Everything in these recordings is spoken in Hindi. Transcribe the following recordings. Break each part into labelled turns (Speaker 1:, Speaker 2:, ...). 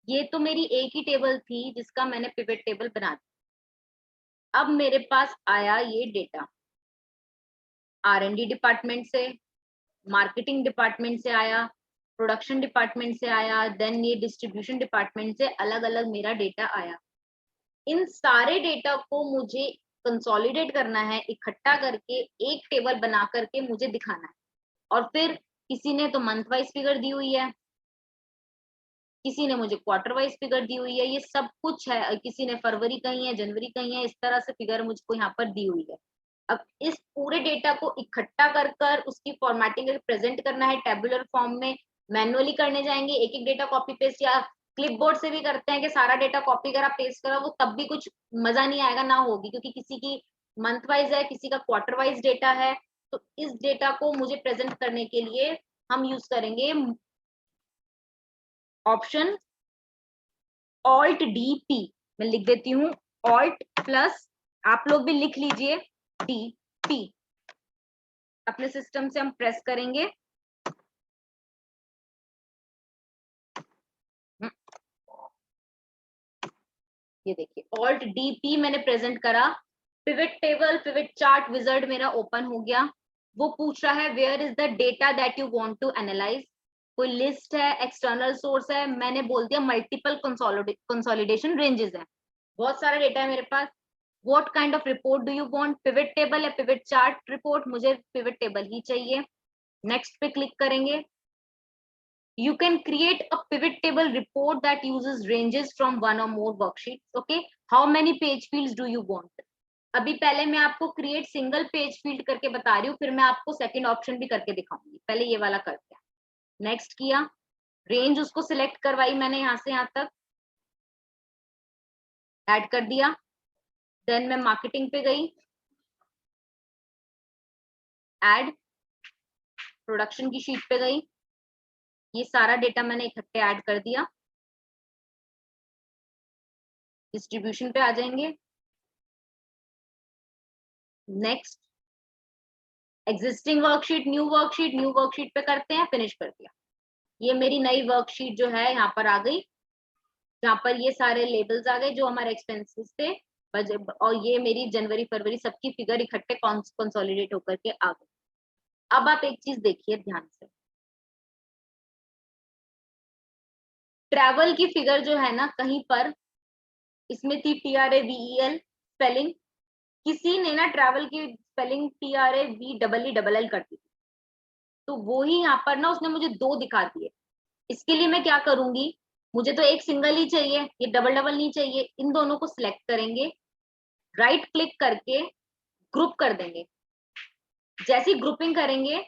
Speaker 1: ये तो मेरी एक ही टेबल थी जिसका मैंने पिवट टेबल बना दिया। अब मेरे पास आया ये डेटा R&D डिपार्टमेंट से, मार्केटिंग डिपार्टमेंट से आया, प्रोडक्शन डिपार्टमेंट से आया, देन ये डिस्ट्रीब्यूशन डिपार्टमेंट से अलग अलग मेरा डेटा आया। इन सारे डेटा को मुझे कंसोलिडेट करना है, इकट्ठा करके एक टेबल बना करके मुझे दिखाना है। और फिर किसी ने तो मंथ वाइज फिगर दी हुई है, किसी ने मुझे क्वार्टर वाइज फिगर दी हुई है, ये सब कुछ है, किसी ने फरवरी कही है, जनवरी कही है, इस तरह से फिगर मुझको यहाँ पर दी हुई है। अब इस पूरे डेटा को इकट्ठा कर कर उसकी फॉर्मेटिंग प्रेजेंट करना है टेबुलर फॉर्म में। मैनुअली करने जाएंगे, एक एक डेटा कॉपी पेस्ट, या क्लिपबोर्ड से भी करते हैं कि सारा डेटा कॉपी करा पेस्ट करा, वो तब भी कुछ मजा नहीं आएगा, ना होगी, क्योंकि किसी की मंथ वाइज है, किसी का क्वार्टर वाइज डेटा है। तो इस डेटा को मुझे प्रेजेंट करने के लिए हम यूज करेंगे ऑप्शन ऑल्ट डी पी। मैं लिख देती हूँ ऑल्ट प्लस, आप लोग भी लिख लीजिए, डी पी। अपने सिस्टम से हम प्रेस करेंगे, ये देखिए ऑल्ट डी पी मैंने प्रेजेंट करा। Pivot table, pivot chart wizard मेरा ओपन हो गया। वो पूछ रहा है where is the data that you want to analyse. कोई लिस्ट है, एक्सटर्नल सोर्स है, मैंने बोल दिया मल्टीपल कंसोलिडेशन रेंजेस है, बहुत सारा डेटा है मेरे पास। What kind of report do you want, pivot table या पिवट चार्ट रिपोर्ट, मुझे पिवट टेबल ही चाहिए। नेक्स्ट पे क्लिक करेंगे। You can create a pivot table report that uses ranges from one or more worksheets. Okay, how many page fields do you want? अभी पहले मैं आपको क्रिएट सिंगल पेज फील्ड करके बता रही हूँ, फिर मैं आपको सेकंड ऑप्शन भी करके दिखाऊंगी, पहले ये वाला करते हैं। नेक्स्ट किया, रेंज उसको सिलेक्ट करवाई मैंने, यहाँ से यहाँ तक ऐड कर दिया। देन मैं मार्केटिंग पे गई, ऐड, प्रोडक्शन की शीट पे गई, ये सारा डेटा मैंने इकट्ठे ऐड कर दिया। डिस्ट्रीब्यूशन पे आ जाएंगे, next existing worksheet, new worksheet, new worksheet पे करते हैं, फिनिश कर दिया। ये मेरी नई वर्कशीट जो है यहाँ पर आ गई, जहाँ पर ये सारे लेबल्स आ गए जो हमारे एक्सपेंसेस थे, और ये मेरी जनवरी फरवरी सबकी फिगर इकट्ठे कंसोलिडेट होकर के आ गई। अब आप एक चीज देखिए ध्यान से, ट्रैवल की फिगर जो है ना, कहीं पर इसमें थी TRAVEL स्पेलिंग, किसी ने ना ट्रैवल की स्पेलिंग TRAVEEL कर दी, तो वो ही यहाँ पर ना उसने मुझे दो दिखा दिए। इसके लिए मैं क्या करूंगी, मुझे तो एक सिंगल ही चाहिए, ये डबल डबल नहीं चाहिए। इन दोनों को सिलेक्ट करेंगे, राइट क्लिक करके ग्रुप कर देंगे। जैसी ग्रुपिंग करेंगे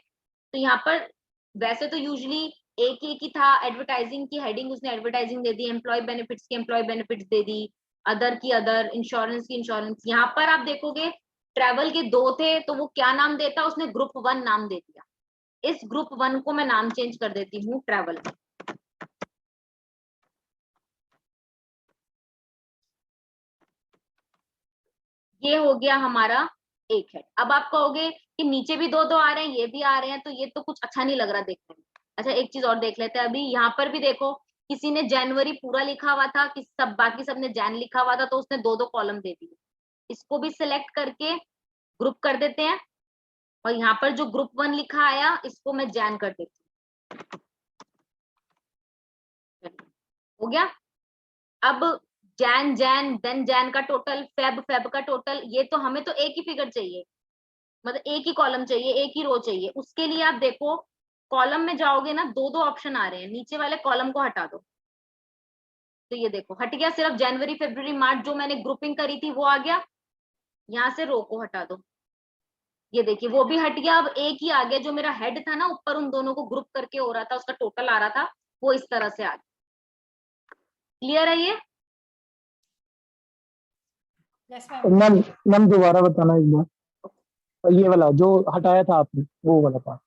Speaker 1: तो यहाँ पर वैसे तो यूजुअली एक ही था, एडवर्टाइजिंग की हेडिंग उसने एडवर्टाइजिंग दे दी, एम्प्लॉय बेनिफिट्स की एम्प्लॉय बेनिफिट्स दे दी, अदर की अदर, इंश्योरेंस की इंश्योरेंस। यहाँ पर आप देखोगे ट्रैवल के दो थे, तो वो क्या नाम देता, उसने ग्रुप 1 नाम दे दिया। इस ग्रुप 1 को मैं नाम चेंज कर देती हूँ ट्रैवल। ये हो गया हमारा एक हेड। अब आप कहोगे कि नीचे भी दो दो आ रहे हैं, ये भी आ रहे हैं, तो ये तो कुछ अच्छा नहीं लग रहा देखने में। अच्छा एक चीज और देख लेते हैं, अभी यहाँ पर भी देखो, किसी ने जनवरी पूरा लिखा हुआ था, किस सब बाकी सबने जैन लिखा हुआ था, तो उसने दो दो कॉलम दे दिए। इसको भी सिलेक्ट करके ग्रुप कर देते हैं, और यहाँ पर जो ग्रुप 1 लिखा आया इसको मैं जैन कर देती हूँ। हो गया। अब जैन जैन, देन जैन का टोटल, फेब फेब का टोटल, ये तो हमें तो एक ही फिगर चाहिए, मतलब एक ही कॉलम चाहिए, एक ही रो चाहिए। उसके लिए आप देखो कॉलम में जाओगे ना, दो दो ऑप्शन आ रहे हैं, नीचे वाले कॉलम को हटा दो, तो ये देखो हट गया, सिर्फ जनवरी फरवरी मार्च जो मैंने ग्रुपिंग करी थी वो आ गया। यहाँ से रो को हटा दो, ये देखिए वो भी हट गया। अब एक ही आ गया, जो मेरा हेड था ना ऊपर उन दोनों को ग्रुप करके हो रहा था, उसका टोटल आ रहा था, वो इस तरह से आ गया। क्लियर है ये?
Speaker 2: मैम मैम दोबारा बताना एक बार, ये वाला जो हटाया था आपने, वो वाला पार्ट।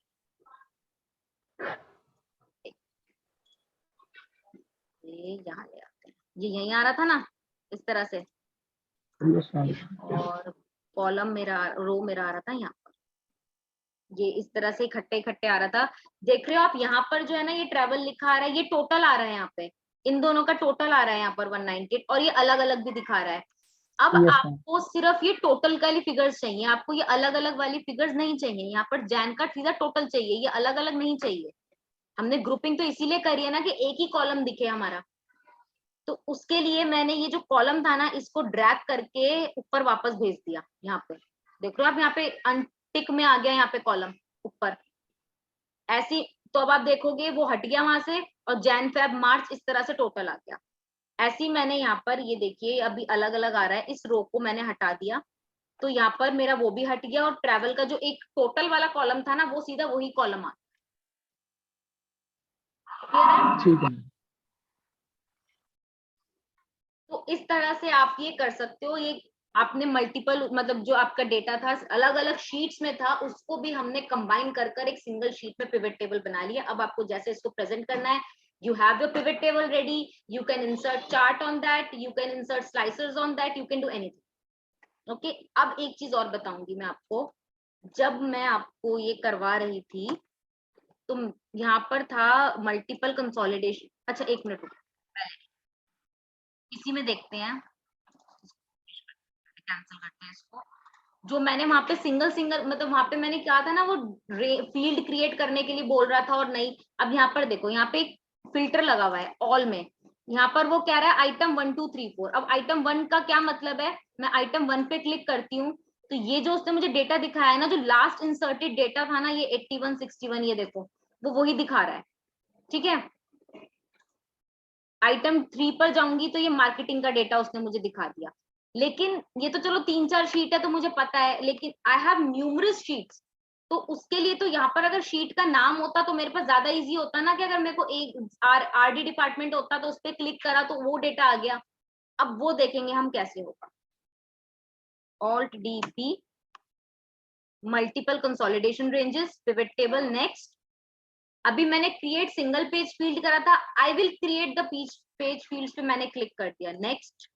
Speaker 1: ये यहाँ ले आते हैं, ये यहीं आ रहा था ना इस तरह से, और कॉलम मेरा, रो मेरा आ रहा था यहाँ पर, ये इस तरह से इकट्ठे इकट्ठे आ रहा था। देख रहे हो आप यहाँ पर जो है ना, ये ट्रैवल लिखा आ रहा है, ये टोटल आ रहा है यहाँ पे, इन दोनों का टोटल आ रहा है यहाँ पर 198 और ये अलग अलग भी दिखा रहा है। अब
Speaker 2: Yes,
Speaker 1: आपको सिर्फ ये टोटल वाली फिगर्स चाहिए, आपको ये अलग अलग वाली फिगर्स नहीं चाहिए। यहाँ पर जैन का सीधा टोटल चाहिए, ये अलग अलग नहीं चाहिए। हमने ग्रुपिंग तो इसीलिए करी है ना कि एक ही कॉलम दिखे हमारा। तो उसके लिए मैंने ये जो कॉलम था ना, इसको ड्रैग करके ऊपर वापस भेज दिया। यहाँ पे देख रहे हो आप, यहाँ पे अनटिक में आ गया यहाँ पे कॉलम ऊपर ऐसी। तो अब आप देखोगे वो हट गया वहां से, और जैन फेब मार्च इस तरह से टोटल आ गया। ऐसी मैंने यहाँ पर ये देखिए अभी अलग अलग आ रहा है, इस रो को मैंने हटा दिया तो यहाँ पर मेरा वो भी हट गया, और ट्रेवल का जो एक टोटल वाला कॉलम था ना, वो सीधा वही कॉलम आ गया।
Speaker 2: ठीक है।
Speaker 1: तो इस तरह से आप ये कर सकते हो। ये आपने मल्टीपल मतलब जो आपका डेटा था अलग अलग शीट्स में था, उसको भी हमने कंबाइन कर कर एक सिंगल शीट में पिवट टेबल बना लिया। अब आपको जैसे इसको प्रेजेंट करना है, you have your pivot table ready, you can insert chart on that, you can insert slicers on that, you can do anything. Okay, अब एक चीज और बताऊंगी मैं आपको। जब मैं आपको ये करवा रही थी तो यहाँ पर था मल्टीपल कंसोलिडेशन। अच्छा एक मिनट रुको, पहले इसी में देखते हैं, कैंसिल करते हैं इसको। जो मैंने वहां पे सिंगल सिंगल मतलब वहां पे मैंने कहा था ना, वो फील्ड क्रिएट करने के लिए बोल रहा था और नहीं। अब यहाँ पर देखो, यहाँ पे एक फिल्टर लगा हुआ है ऑल में, यहाँ पर वो कह रहा है आइटम 1 2 3 4। अब आइटम 1 का क्या मतलब है, मैं आइटम 1 पे क्लिक करती हूँ तो ये जो उसने मुझे डेटा दिखाया है ना, जो लास्ट इंसर्टेड डेटा था ना, ये 81 61, ये देखो वो वही दिखा रहा है। ठीक है, आइटम 3 पर जाऊंगी तो ये मार्केटिंग का डेटा उसने मुझे दिखा दिया। लेकिन ये तो चलो 3 4 शीट है तो मुझे पता है, लेकिन आई हैव न्यूमरस शीट्स। तो उसके लिए तो यहाँ पर अगर शीट का नाम होता तो मेरे पास ज्यादा इजी होता ना, कि अगर मेरे को एक आरडी डिपार्टमेंट होता तो उस पर क्लिक करा तो वो डेटा आ गया। अब वो देखेंगे हम कैसे होगा। Alt D P, multiple consolidation ranges, pivot table, next. अभी मैंने क्रिएट सिंगल पेज फील्ड करा था, I will create the page field पे मैंने क्लिक कर दिया। नेक्स्ट,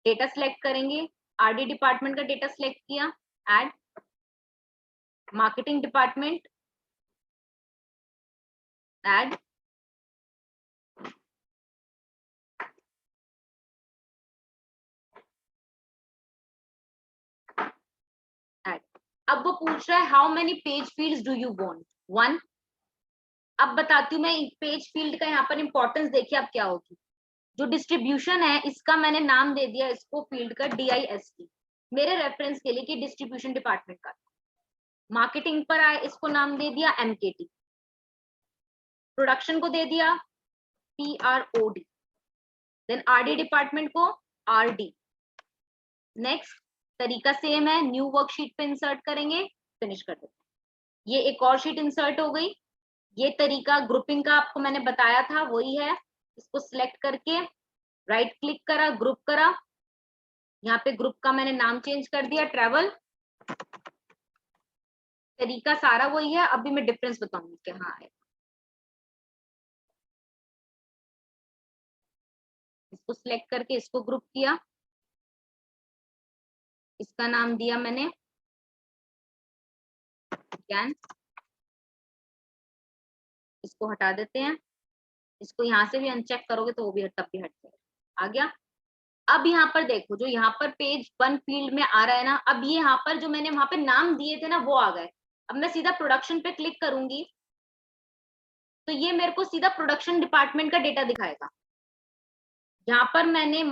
Speaker 1: डेटा सिलेक्ट करेंगे, आरडी डिपार्टमेंट का डेटा सिलेक्ट किया, add, marketing department, add, add. अब वो पूछ रहा है how many page fields do you want, 1। अब बताती हूँ मैं पेज फील्ड का यहाँ पर इंपॉर्टेंस देखिए अब क्या होगी। जो डिस्ट्रीब्यूशन है इसका मैंने नाम दे दिया इसको फील्ड का DIST, मेरे रेफरेंस के लिए कि डिस्ट्रीब्यूशन डिपार्टमेंट का। मार्केटिंग पर आए इसको नाम दे दिया MKT, प्रोडक्शन को दे दिया PROD, देन RD डिपार्टमेंट को RD। नेक्स्ट, तरीका सेम है, न्यू वर्कशीट पे इंसर्ट करेंगे, फिनिश कर देते हैं। ये एक और शीट इंसर्ट हो गई। ये तरीका ग्रुपिंग का आपको मैंने बताया था वही है। इसको सिलेक्ट करके राइट क्लिक करा, ग्रुप करा, यहाँ पे ग्रुप का मैंने नाम चेंज कर दिया ट्रैवल। तरीका सारा वही है, अभी मैं डिफरेंस बताऊंगी कि हाँ है। इसको सिलेक्ट करके इसको ग्रुप किया, इसका नाम दिया मैंने ज्ञान। इसको हटा देते हैं, इसको यहाँ से भी अनचेक करोगे तो वो भी तब भी हट जाएगा। आ गया। अब यहाँ पर देखो, जो यहाँ पर पेज 1 फील्ड में आ रहा है ना, अब ये यहाँ पर जो मैंने वहां पे नाम दिए थे ना वो आ गए। अब मैं सीधा प्रोडक्शन पे क्लिक करूंगी तो ये मेरे को सीधा प्रोडक्शन डिपार्टमेंट का डेटा दिखाएगा। यहाँ पर मैंने